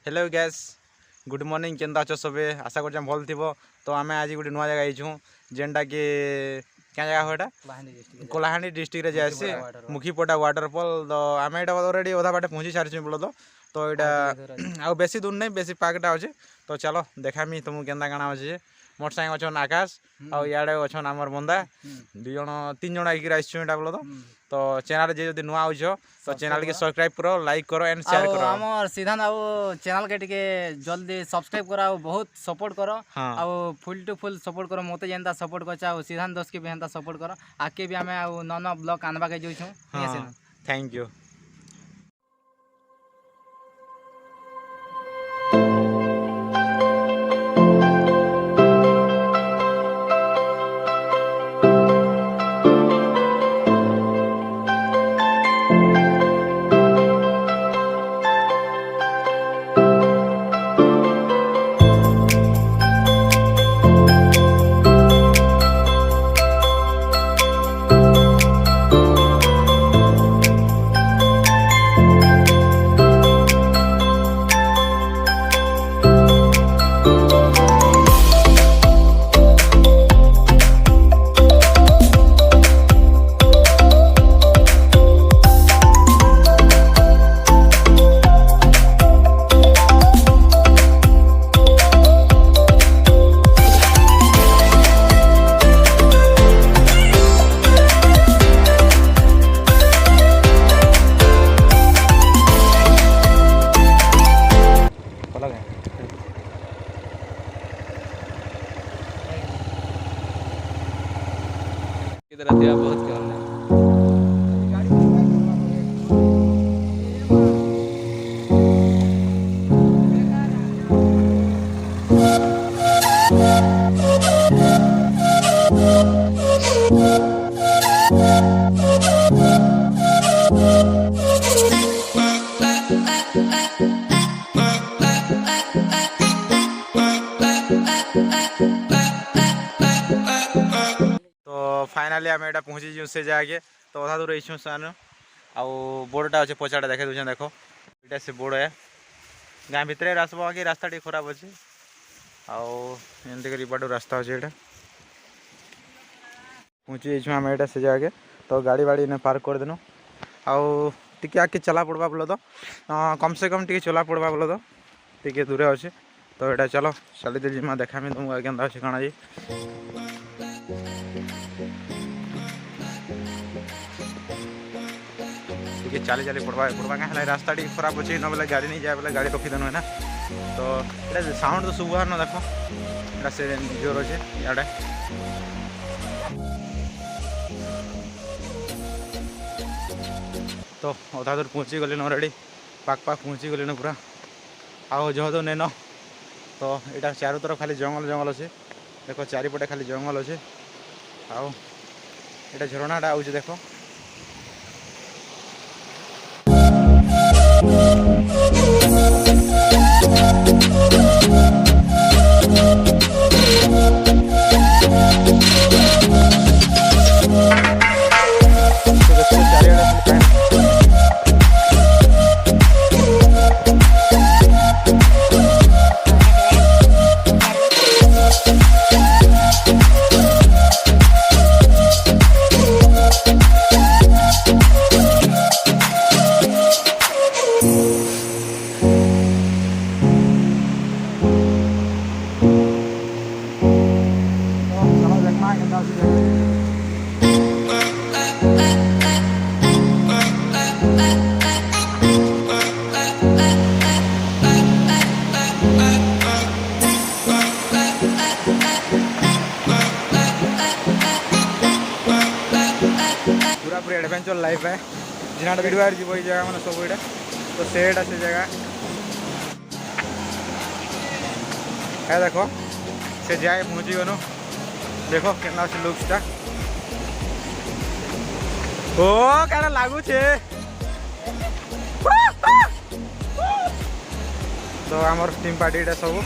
Hello guys good morning केंदा अच्छ सबे आशा कर भल थी तो आम आज गोटे नुआ जगह आईछूँ जेनटा कि क्या जगह हो कलाहांडी डिस्ट्रिक्ट जाए मुखीपटा वाटरफॉल तो आम यहाँ अलरेडी अधा बाटे पहुँची सारी बोल तो यहाँ बेसी दूर नहीं बेसी पार्कटा अच्छे तो चलो देखामी तुमको केन्दा काଣା अच्छे मोर साइड अच्छन आकाश आड़े अच्छन आमर बंदा दुई जन तीन जन आइक आसटा बोल तो चैनल जे जब नुआ हो तो चैनल के सब्सक्राइब करो लाइक करो एंड शेयर करो आम सिद्धांत आउ चैनल के टिके जल्दी सब्सक्राइब करो बहुत सपोर्ट करो आउ फुल टू फुल सपोर्ट करो मते जेंता सपोर्ट करछा आउ सिद्धांत दोस्त के भी हेंता सपोर्ट करो आके भी हमें आउ नन ब्लॉग आनबा के जोइछू थैंक यू। बहुत फाइनाली आम यहाँ पहुँची से जाके तो अधा दूर रही सान आउ बोर्डटा अच्छे पचाटा देखे दूसरे देख ये से बोर्ड है गाँ भितर आसब कि रास्ता टी खराब अच्छे आमती बाटू रास्ता अच्छे यहाँ पहुँची जाइछुँ आम यहाँ से जाके तो गाड़ी बाड़ी ने पार्क कर देनु आउ टी आगे चला पड़वा बोल तो कम से कम टी चला पड़वा बोल तो टी दूरे अच्छे तो यहाँ चलो चली दे जिमा देखा तुमको केन्दा अच्छे काଣା जी टी चली चली पड़वा क्या रास्ता टी खराब अच्छे न बोले गाड़ी नहीं जाए बोले गाड़ी रखीदेनु है ना तो ये साउंड तो शुभ न देख यहाँ से जोर अच्छे इे तो अधा दूर पहुँची गली अलरेडी पाक पहुँची गली पूरा आओ जह तो नेन तो यहाँ चारों तरफ खाली जंगल जंगल अच्छे देख चारिपटे खाली जंगल अच्छे आओ ये झरणाटा आउे देख पूरा एडवेंचर लाइफ है जहाँ वीडियो जीव ये जगह मैंने सब ये तो सेटा से जगह है देखो से जाए पहुँची गनु देखो केना अच्छे लुक्सटा ओ क्या लगुचे तो आमर टीम पार्टी ये सब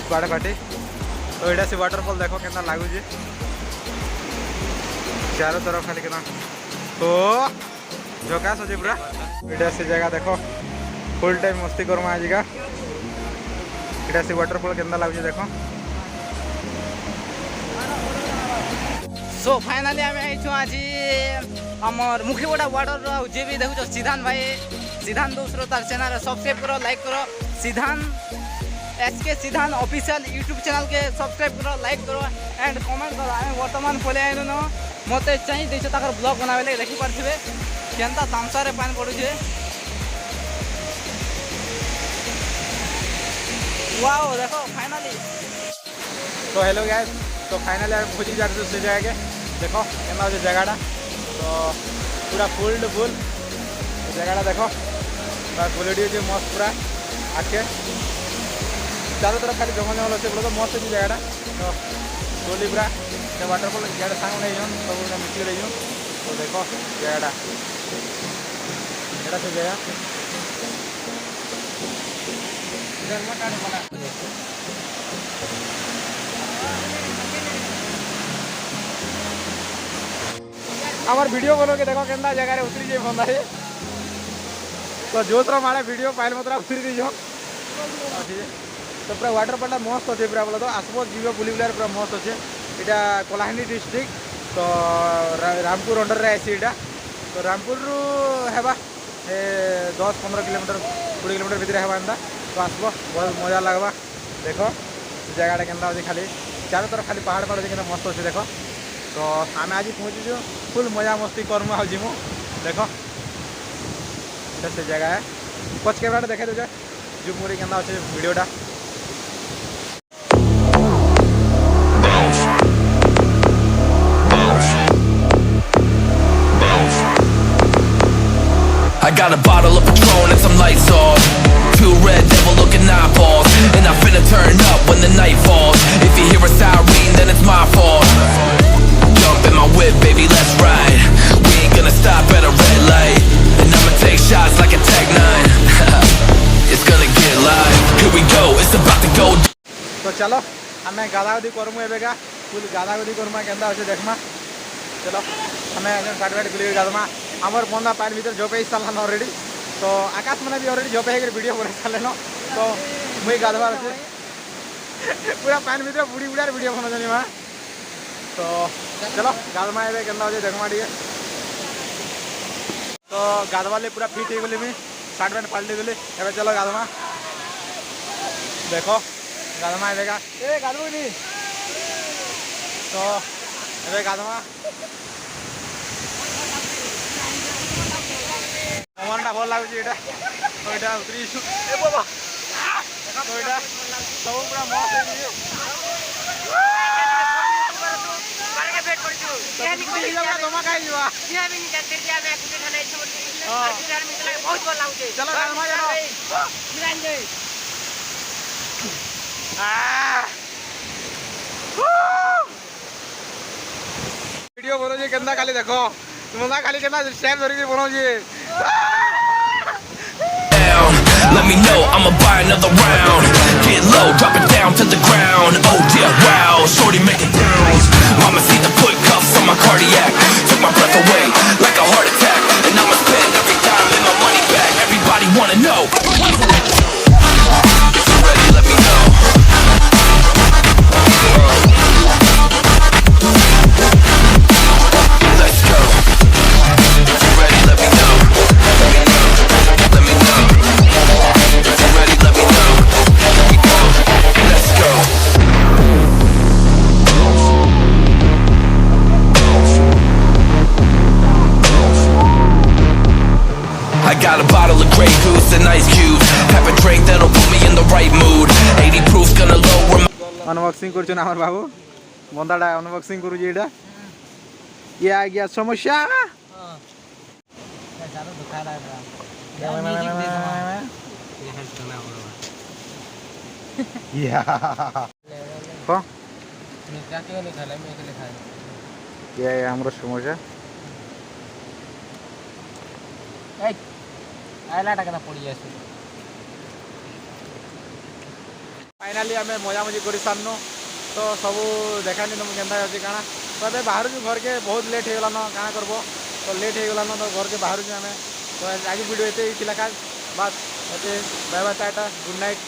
स्क्वाड पार्टी तो यहाँ से वाटरफॉल देखो केना लगुचे चारों तरफ खाली केना तो झकास अच्छे पूरा ये से जगह देखो फुल टाइम मस्ती करमा आज का इटा से वाटरफॉल केंदा लागुचे देखो। सो फाइनाली आम आज आमर मुखीपटा वाटर जे भी देखो सिद्धांत भाई सिद्धांत दोस्तों तार चैनल सब्सक्राइब करो लाइक करो सिद्धांत SK सिद्धांत ऑफिशियल यूट्यूब चैनल के सब्सक्राइब करो लाइक करो एंड कमेंट करो। आम बर्तमान पलि आइनु न मत चाहिए ताकर ब्लॉग बनावे लगे देखी पारे केनता तामसारे पानी पड़ुचे। वाओ देखो फाइनाली। तो हेलो गाइस, तो फाइनली आम पहुँची जा रहे से जगह देखो केना हो जगहटा तो पूरा फुल टू फुल जगहटा देखो क्वालिटी अच्छे मस्त पूरा आखे चारों तरफ खाली जंगल जंगल अच्छे बोलो तो मस्त अच्छी जगहटा तो गोली पूरा वाटरफॉल इे सांग नहीं सब मिसिक रही तो देखो जगहटा एटा से जगह आमर वीडियो बनो के देखो केंदा जगह उतरी जाए बंदा है तो जोतर मारे वीडियो पाइल मतलब उतरी दी तो पूरा वाटरफॉल मस्त अच्छे पूरा बोला तो आसब जीव बुली बुलार पूरा मस्त अच्छे। यहाँ कलाहांडी डिस्ट्रिक्ट तो रामपुर अंडर रे आसी यहाँ तो रामपुर हेबा 10-15 किलोमीटर 20 किलोमीटर भितर हेबा एंता तो आसब बहुत मजा लगवा देखो जगहटा केंदा अच्छे खाली चारों तरफ खाली पहाड़ पहाड़ अच्छे मस्त अच्छे देखो। तो आम आज पहुँचीचु फुल मजा मस्ती करमु आ जीमु देखो इटा से जगह है पच कैमरा देखे दे जूम कर केंदा अच्छे वीडियोटा। I got a bottle of Patron and some lights off. Two red devil looking eyeballs. And I'm finna turn up when the night falls. If you hear a siren then it's my fault. Jump in my whip baby let's ride. We ain't gonna stop at a red light. And I'ma take shots like a Tech 9. It's gonna get live. Here we go, it's about to go. तो चलो हमें गादागदी करमु एबेगा full गादागदी Karma केंदा अच्छे देखमा चलो हमें side side बुली गादमा आमर बंदा पानी भीतर जोपे सारा अलरेडी तो आकाश मैंने भी अलरेडी जोपे वीडियो बना सारे न तो मुई गाधवार अच्छे पूरा पानी भीतर बुड़ी बुड़ार वीडियो बना जानी वहाँ तो चलो गाधमा ए के देखमा टे तो गाधवाले पूरा फिट हो गली मुई सार्ट पैंट पाल्टी देली एवं चलो गाधमा देखो गाधमा एवेगा ए गाधुनी तो एवं गाधमा पवनटा भल लगुच तो यहाँ उतरी ए बाबा तो यहाँ सब पूरा मस्त जमा खाई चलो वीडियो बनो जी केंदा खाली देखो तुम खाली केंदा स्टेप धरिक बनो जी Let me know, I'ma buy another round. Get low, drop it down to the ground. Oh yeah, wow, shorty make it bounce. Mama see the foot cuffs on my cardiac. Took my breath away like a heart attack. And I'ma spend every dime and my money back. Everybody wanna know. If you're ready, let me know. Let's go. If you're ready, let me know. Let me know. If you're ready, let me know. Here we go. Let's go. I got a bottle of Grey Goose and ice cubes. Have a drink that'll put me in the right mood. 80 proof gonna lower my unboxing कर आमर बाबू बंदाटा unboxing करूँ ये आ गया समस्या ये हमारा समस्या finally आम मजामजी कर सारनु तो सब देखानी तुम केन्ता अच्छी काଣା तो अभी बाहर घर के बहुत लेट हो गलान काଣା करब तो लेट हो गलान तो घर के बाहर आम तो आज वीडियो ये खास बात bye bye tata good night.